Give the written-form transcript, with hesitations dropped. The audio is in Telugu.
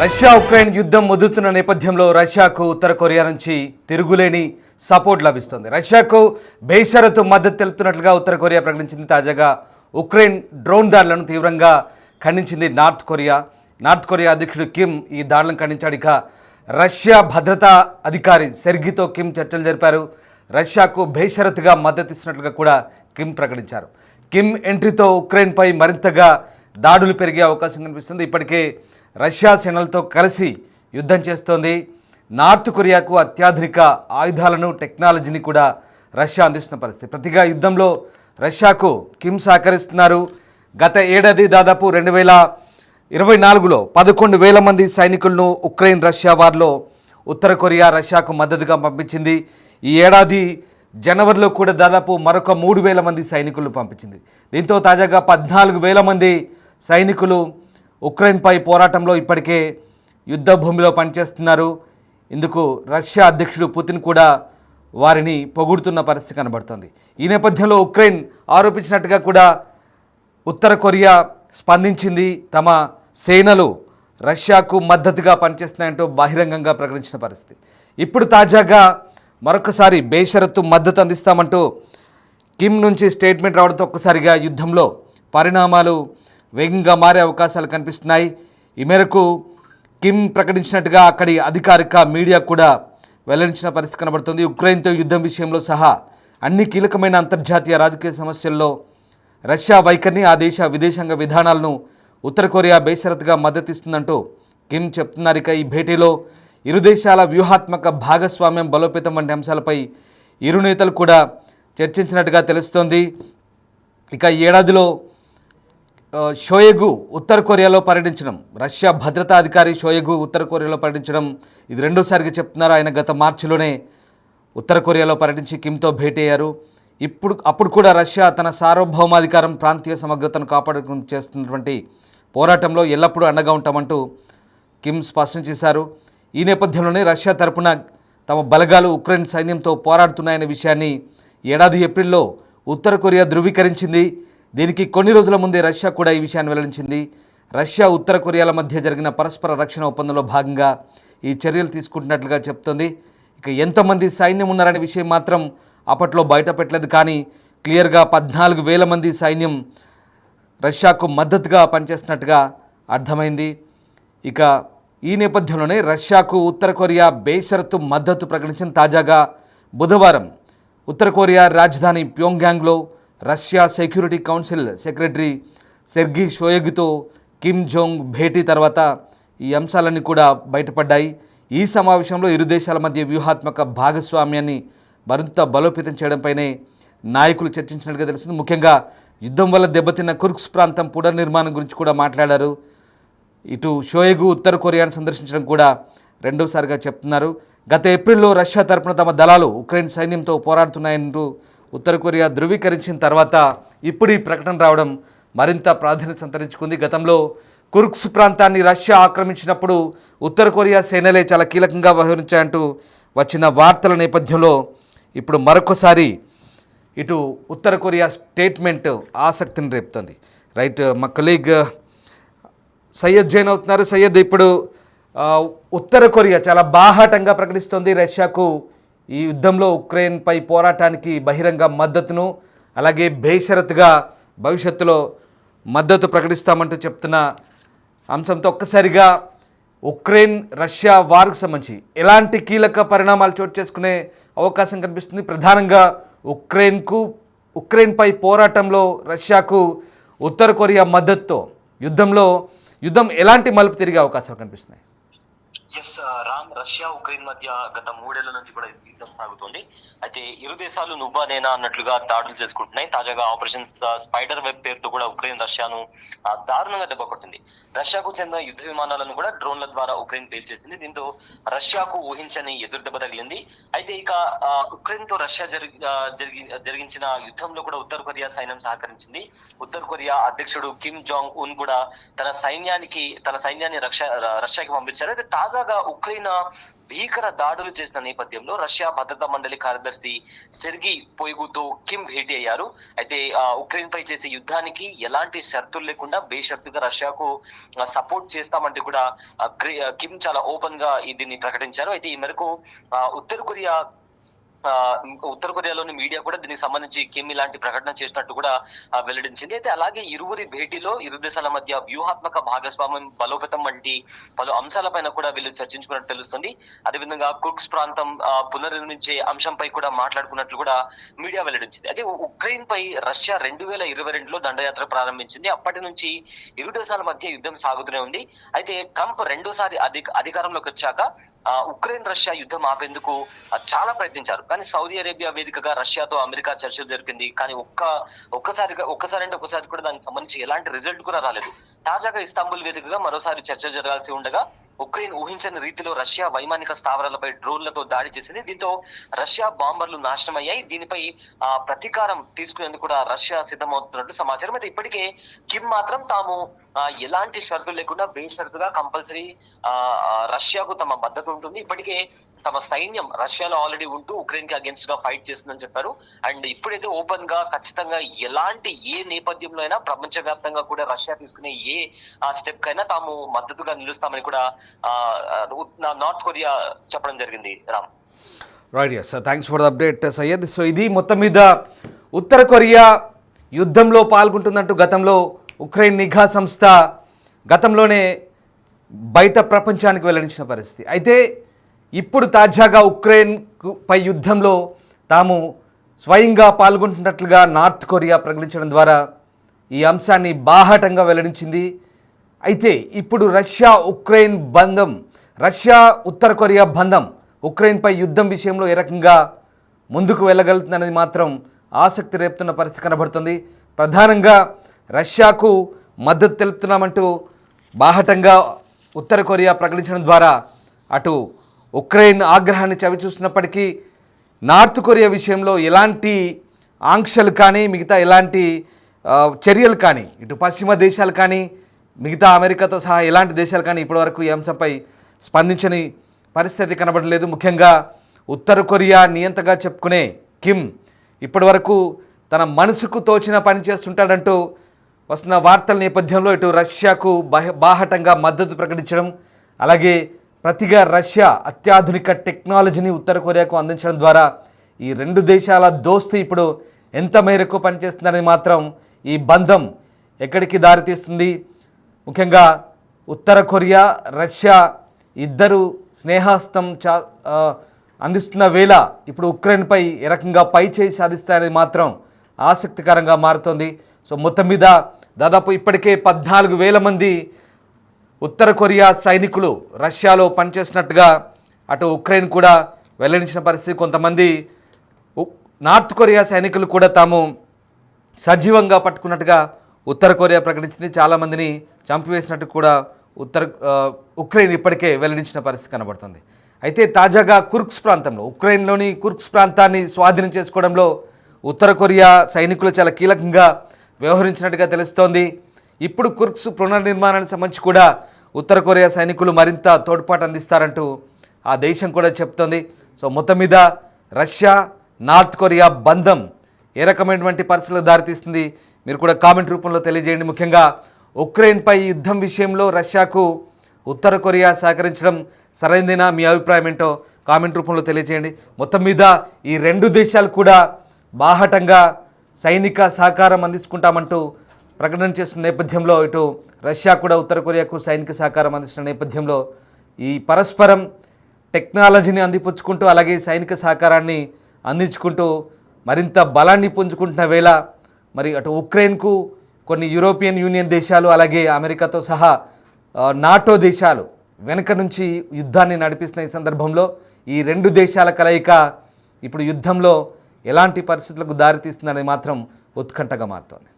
రష్యా ఉక్రెయిన్ యుద్ధం ముదురుతున్న నేపథ్యంలో రష్యాకు ఉత్తర కొరియా నుంచి తిరుగులేని సపోర్ట్ లభిస్తుంది. రష్యాకు బేషరతు మద్దతు తెలుపుతున్నట్లుగా ఉత్తర కొరియా ప్రకటించింది. తాజాగా ఉక్రెయిన్ డ్రోన్ దాడులను తీవ్రంగా ఖండించింది నార్త్ కొరియా. నార్త్ కొరియా అధ్యక్షుడు కిమ్ ఈ దాడులను ఖండించాడు. ఇక రష్యా భద్రతా అధికారి సెర్గీతో కిమ్ చర్చలు జరిపారు. రష్యాకు బేషరతుగా మద్దతు ఇస్తున్నట్లుగా కూడా కిమ్ ప్రకటించారు. కిమ్ ఎంట్రీతో ఉక్రెయిన్పై మరింతగా దాడులు పెరిగే అవకాశం కనిపిస్తుంది. ఇప్పటికే రష్యా సేనలతో కలిసి యుద్ధం చేస్తోంది. నార్త్ కొరియాకు అత్యాధునిక ఆయుధాలను టెక్నాలజీని కూడా రష్యా అందిస్తున్న పరిస్థితి. ప్రతిగా యుద్ధంలో రష్యాకు కిమ్ సహకరిస్తున్నారు. గత ఏడాది దాదాపు 2024లో 11,000 మంది సైనికులను ఉక్రెయిన్ రష్యా వార్లో ఉత్తర కొరియా రష్యాకు మద్దతుగా పంపించింది. ఈ ఏడాది జనవరిలో కూడా దాదాపు మరొక 3,000 మంది సైనికులను పంపించింది. దీంతో తాజాగా 14,000 మంది సైనికులు ఉక్రెయిన్పై పోరాటంలో ఇప్పటికే యుద్ధ భూమిలో పనిచేస్తున్నారు. ఇందుకు రష్యా అధ్యక్షుడు పుతిన్ కూడా వారిని పొగుడుతున్న పరిస్థితి కనబడుతోంది. ఈ నేపథ్యంలో ఉక్రెయిన్ ఆరోపించినట్టుగా కూడా ఉత్తర కొరియా స్పందించింది. తమ సేనలు రష్యాకు మద్దతుగా పనిచేస్తున్నాయంటూ బహిరంగంగా ప్రకటించిన పరిస్థితి. ఇప్పుడు తాజాగా మరొకసారి బేషరతు మద్దతు అందిస్తామంటూ కిమ్ నుంచి స్టేట్మెంట్ రావడంతో ఒక్కసారిగా యుద్ధంలో పరిణామాలు వేగంగా మారే అవకాశాలు కనిపిస్తున్నాయి. ఈ మేరకు కిమ్ ప్రకటించినట్టుగా అక్కడి అధికారిక మీడియా కూడా వెల్లడించిన పరిస్థితి కనబడుతుంది. ఉక్రెయిన్తో యుద్ధం విషయంలో సహా అన్ని కీలకమైన అంతర్జాతీయ రాజకీయ సమస్యల్లో రష్యా వైఖరిని, ఆ దేశ విదేశాంగ విధానాలను ఉత్తర కొరియా బేషరతుగా మద్దతిస్తుందంటూ కిమ్ చెప్తున్నారు. ఇక ఈ భేటీలో ఇరు దేశాల వ్యూహాత్మక భాగస్వామ్యం బలోపేతం వంటి అంశాలపై ఇరు నేతలు కూడా చర్చించినట్టుగా తెలుస్తోంది. ఇక ఈ ఏడాదిలో షోయగు ఉత్తర కొరియాలో పర్యటించడం, రష్యా భద్రతా అధికారి షోయగు ఉత్తర కొరియాలో పర్యటించడం ఇది రెండోసారిగా చెప్తున్నారు. ఆయన గత మార్చిలోనే ఉత్తర కొరియాలో పర్యటించి కిమ్తో భేటీ అయ్యారు. అప్పుడు కూడా రష్యా తన సార్వభౌమాధికారం, ప్రాంతీయ సమగ్రతను కాపాడుకుని చేస్తున్నటువంటి పోరాటంలో ఎల్లప్పుడూ అండగా ఉంటామంటూ కిమ్ స్పష్టం చేశారు. ఈ నేపథ్యంలోనే రష్యా తరపున తమ బలగాలు ఉక్రెయిన్ సైన్యంతో పోరాడుతున్నాయనే విషయాన్ని ఏడాది ఏప్రిల్లో ఉత్తర కొరియా ధృవీకరించింది. దీనికి కొన్ని రోజుల ముందే రష్యా కూడా ఈ విషయాన్ని వెల్లడించింది. రష్యా ఉత్తర కొరియాల మధ్య జరిగిన పరస్పర రక్షణ ఒప్పందంలో భాగంగా ఈ చర్యలు తీసుకుంటున్నట్లుగా చెప్తోంది. ఇక ఎంతమంది సైన్యం ఉన్నారనే విషయం మాత్రం అప్పట్లో బయట పెట్టలేదు. కానీ క్లియర్గా 14,000 మంది సైన్యం రష్యాకు మద్దతుగా పనిచేస్తున్నట్టుగా అర్థమైంది. ఇక ఈ నేపథ్యంలోనే రష్యాకు ఉత్తర కొరియా బేషరతు మద్దతు ప్రకటించిన తాజాగా బుధవారం ఉత్తర కొరియా రాజధాని ప్యోంగ్యాంగ్లో Russia security council secretary Sergei షోయగుతో కిమ్ జోంగ్ భేటీ తర్వాత ఈ అంశాలన్నీ కూడా బయటపడ్డాయి. ఈ సమావేశంలో ఇరు దేశాల మధ్య వ్యూహాత్మక భాగస్వామ్యాన్ని మరింత బలోపేతం చేయడంపైనే నాయకులు చర్చించినట్టుగా తెలుస్తుంది. ముఖ్యంగా యుద్ధం వల్ల దెబ్బతిన్న కుర్స్క్ ప్రాంతం పునర్నిర్మాణం గురించి కూడా మాట్లాడారు. ఇటు షోయగు ఉత్తర కొరియాను సందర్శించడం కూడా రెండోసారిగా చెప్తున్నారు. గత ఏప్రిల్లో రష్యా తరపున తమ దళాలు ఉక్రెయిన్ సైన్యంతో పోరాడుతున్నాయంటూ ఉత్తర కొరియా ధృవీకరించిన తర్వాత ఇప్పుడు ఈ ప్రకటన రావడం మరింత ప్రాధాన్యత సంతరించుకుంది. గతంలో కుర్స్క్ ప్రాంతాన్ని రష్యా ఆక్రమించినప్పుడు ఉత్తర కొరియా సేనలే చాలా కీలకంగా వ్యవహరించాయంటూ వచ్చిన వార్తల నేపథ్యంలో ఇప్పుడు మరొకసారి ఇటు ఉత్తర కొరియా స్టేట్మెంట్ ఆసక్తిని రేపుతోంది. రైట్, మా కొలీగ్ సయ్యద్ జైన్ అవుతున్నారు. సయ్యద్, ఇప్పుడు ఉత్తర కొరియా చాలా బాహాటంగా ప్రకటిస్తోంది రష్యాకు ఈ యుద్ధంలో ఉక్రెయిన్పై పోరాటానికి బహిరంగ మద్దతును, అలాగే బేషరతుగా భవిష్యత్తులో మద్దతు ప్రకటిస్తామంటూ చెప్తున్న అంశంతో ఒక్కసారిగా ఉక్రెయిన్ రష్యా వార్కు సంబంధించి ఎలాంటి కీలక పరిణామాలు చోటు చేసుకునే అవకాశం కనిపిస్తుంది? ప్రధానంగా ఉక్రెయిన్పై పోరాటంలో రష్యాకు ఉత్తర కొరియా మద్దతుతో యుద్ధం ఎలాంటి మలుపు తిరిగే అవకాశాలు కనిపిస్తున్నాయి? రామ్, రష్యా ఉక్రెయిన్ మధ్య గత 3 ఏళ్ల నుంచి కూడా యుద్ధం సాగుతోంది. అయితే ఇరు దేశాలు నువ్వా నేనా అన్నట్లుగా దాడులు చేసుకుంటున్నాయి. తాజాగా ఆపరేషన్ స్పైడర్ వెబ్ పేరుతో కూడా ఉక్రెయిన్ రష్యాను దారుణంగా దెబ్బకొట్టింది. రష్యాకు చెందిన యుద్ధ విమానాలను కూడా డ్రోన్ల ద్వారా ఉక్రెయిన్ పేల్చేసింది. దీంతో రష్యాకు ఊహించని ఎదురు దెబ్బ తగిలింది. అయితే ఇక ఉక్రెయిన్ తో రష్యా జరిగించిన యుద్ధంలో కూడా ఉత్తర కొరియా సైన్యం సహకరించింది. ఉత్తర కొరియా అధ్యక్షుడు కిమ్ జాంగ్ ఉన్ కూడా తన సైన్యాన్ని రష్యాకి పంపించారు. అయితే తాజాగా ఉక్రెయిన్ భీకర దాడులు చేసిన నేపథ్యంలో రష్యా భద్రతా మండలి కార్యదర్శి సెర్గీ పొయిగుతో కిమ్ భేటీ అయ్యారు. అయితే ఉక్రెయిన్ పై చేసే యుద్ధానికి ఎలాంటి షరతులు లేకుండా బేషరతుగా రష్యాకు సపోర్ట్ చేస్తామంటే కూడా కిమ్ చాలా ఓపెన్ గా దీన్ని ప్రకటించారు. అయితే ఈ మేరకు ఉత్తర కొరియాలోని మీడియా కూడా దీనికి సంబంధించి కిమ్ ఇలాంటి ప్రకటన చేసినట్టు కూడా వెల్లడించింది. అయితే అలాగే ఇరువురి భేటీలో ఇరు దేశాల మధ్య వ్యూహాత్మక భాగస్వామ్యం బలోపేతం వంటి పలు అంశాలపైన కూడా వీళ్ళు చర్చించుకున్నట్టు తెలుస్తుంది. అదేవిధంగా కుర్స్క్ ప్రాంతం పునర్నిర్మించే అంశంపై కూడా మాట్లాడుకున్నట్లు కూడా మీడియా వెల్లడించింది. అయితే ఉక్రెయిన్ పై రష్యా 2022లో దండయాత్ర ప్రారంభించింది. అప్పటి నుంచి ఇరు దేశాల మధ్య యుద్ధం సాగుతూనే ఉంది. అయితే ట్రంప్ రెండోసారి అధికారంలోకి వచ్చాక ఉక్రెయిన్ రష్యా యుద్ధం ఆపేందుకు చాలా ప్రయత్నించారు. కానీ సౌదీ అరేబియా వేదికగా రష్యాతో అమెరికా చర్చలు జరిపింది. కానీ ఒక్కసారి కూడా దానికి సంబంధించి ఎలాంటి రిజల్ట్ కూడా రాలేదు. తాజాగా ఇస్తాంబుల్ వేదికగా మరోసారి చర్చ జరగాల్సి ఉండగా ఉక్రెయిన్ ఊహించని రీతిలో రష్యా వైమానిక స్థావరాలపై డ్రోన్లతో దాడి చేసింది. దీంతో రష్యా బాంబర్లు నాశనమయ్యాయి. దీనిపై ప్రతీకారం తీసుకునేందుకు కూడా రష్యా సిద్ధమవుతున్నట్టు సమాచారం. అయితే ఇప్పటికే కిమ్ మాత్రం తాము ఎలాంటి షరతులు లేకుండా బేషరతుగా కంపల్సరీ రష్యాకు తమ మద్దతు ఉంటుంది. ఇప్పటికే తమ సైన్యం రష్యాలో ఆల్రెడీ ఉంటూ ఉక్రెయిన్ కి అగేన్స్ట్ గా ఫైట్ చేస్తుందని చెప్పారు. అండ్ ఇప్పుడైతే ఓపెన్ గా ఖచ్చితంగా ఎలాంటి ఏ నేపథ్యంలో అయినా ప్రపంచవ్యాప్తంగా కూడా రష్యా తీసుకునే ఏ స్టెప్ కైనా తాము మద్దతుగా నిలుస్తామని కూడా నార్త్ కొరియా చెప్పడం జరిగింది. Ram. Right, yes, thanks for the update Syed. So ఇది మొత్తం మీద ఉత్తర కొరియా యుద్ధంలో పాల్గొంటున్నట్టు గతంలో ఉక్రెయిన్ నిఘా సంస్థ గతంలోనే బయట ప్రపంచానికి వెల్లడించిన పరిస్థితి. అయితే ఇప్పుడు తాజాగా ఉక్రెయిన్ పై యుద్ధంలో తాము స్వయంగా పాల్గొంటున్నట్లుగా నార్త్ కొరియా ప్రకటించడం ద్వారా ఈ అంశాన్ని బాహాటంగా వెల్లడించింది. అయితే ఇప్పుడు రష్యా ఉత్తర కొరియా బంధం ఉక్రెయిన్పై యుద్ధం విషయంలో ఏ రకంగా ముందుకు వెళ్ళగలుగుతుందనేది మాత్రం ఆసక్తి రేపుతున్న పరిస్థితి కనబడుతుంది. ప్రధానంగా రష్యాకు మద్దతు తెలుపుతున్నామంటూ బాహటంగా ఉత్తర కొరియా ప్రకటించడం ద్వారా అటు ఉక్రెయిన్ ఆగ్రహాన్ని చవిచూస్తున్నప్పటికీ నార్త్ కొరియా విషయంలో ఎలాంటి ఆంక్షలు కానీ మిగతా ఎలాంటి చర్యలు కానీ ఇటు పశ్చిమ దేశాలు కానీ మిగతా అమెరికాతో సహా ఎలాంటి దేశాలు కానీ ఇప్పటివరకు ఈ అంశంపై స్పందించని పరిస్థితి కనబడలేదు. ముఖ్యంగా ఉత్తర కొరియా నియంతగా చెప్పుకునే కిమ్ ఇప్పటివరకు తన మనసుకు తోచిన పని చేస్తుంటాడంటూ వస్తున్న వార్తల నేపథ్యంలో ఇటు రష్యాకు బాహటంగా మద్దతు ప్రకటించడం, అలాగే ప్రతిగా రష్యా అత్యాధునిక టెక్నాలజీని ఉత్తర కొరియాకు అందించడం ద్వారా ఈ రెండు దేశాల దోస్తీ ఇప్పుడు ఎంత మేరకు పనిచేస్తుందనేది మాత్రం ఈ బంధం ఎక్కడికి దారితీస్తుంది. ముఖ్యంగా ఉత్తర కొరియా రష్యా ఇద్దరు స్నేహాస్తం అందిస్తున్న వేళ ఇప్పుడు ఉక్రెయిన్పై ఏ రకంగా పై చేయి సాధిస్తాయనేది మాత్రం ఆసక్తికరంగా మారుతోంది. సో మొత్తం మీద దాదాపు ఇప్పటికే 14,000 మంది ఉత్తర కొరియా సైనికులు రష్యాలో పనిచేసినట్టుగా అటు ఉక్రెయిన్ కూడా వెల్లడించిన పరిస్థితి. కొంతమంది నార్త్ కొరియా సైనికులు కూడా తాము సజీవంగా పట్టుకున్నట్టుగా ఉత్తర కొరియా ప్రకటించింది. చాలామందిని చంపివేసినట్టు కూడా ఉక్రెయిన్ ఇప్పటికే వెల్లడించిన పరిస్థితి కనబడుతుంది. అయితే తాజాగా కుర్స్క్ ప్రాంతంలో ఉక్రెయిన్లోని కుర్స్క్ ప్రాంతాన్ని స్వాధీనం చేసుకోవడంలో ఉత్తర కొరియా సైనికులు చాలా కీలకంగా వ్యవహరించినట్టుగా తెలుస్తోంది. ఇప్పుడు కుర్స్క్ పునర్నిర్మాణానికి సంబంధించి కూడా ఉత్తర కొరియా సైనికులు మరింత తోడ్పాటు అందిస్తారంటూ ఆ దేశం కూడా చెప్తోంది. సో మొత్తం మీద రష్యా నార్త్ కొరియా బంధం ఏ రకమైనటువంటి పరిస్థితులకు దారితీస్తుంది మీరు కూడా కామెంట్ రూపంలో తెలియజేయండి. ముఖ్యంగా ఉక్రెయిన్పై యుద్ధం విషయంలో రష్యాకు ఉత్తర కొరియా సహకరించడం సరైనదేనా, మీ అభిప్రాయం ఏంటో కామెంట్ రూపంలో తెలియజేయండి. మొత్తం మీద ఈ రెండు దేశాలు కూడా బాహటంగా సైనిక సహకారం అందించుకుంటామంటూ ప్రకటన చేస్తున్న నేపథ్యంలో ఇటు రష్యా కూడా ఉత్తర కొరియాకు సైనిక సహకారం అందిస్తున్న నేపథ్యంలో ఈ పరస్పరం టెక్నాలజీని అందిపుచ్చుకుంటూ అలాగే సైనిక సహకారాన్ని అందించుకుంటూ మరింత బలాన్ని పుంజుకుంటున్న వేళ మరి అటు ఉక్రెయిన్కు కొన్ని యూరోపియన్ యూనియన్ దేశాలు అలాగే అమెరికాతో సహా నాటో దేశాలు వెనుక నుంచి యుద్ధాన్ని నడిపిస్తున్న ఈ సందర్భంలో ఈ రెండు దేశాల కలయిక ఇప్పుడు యుద్ధంలో ఎలాంటి పరిస్థితులకు దారితీస్తుందనేది మాత్రం ఉత్కంఠగా మారుతోంది.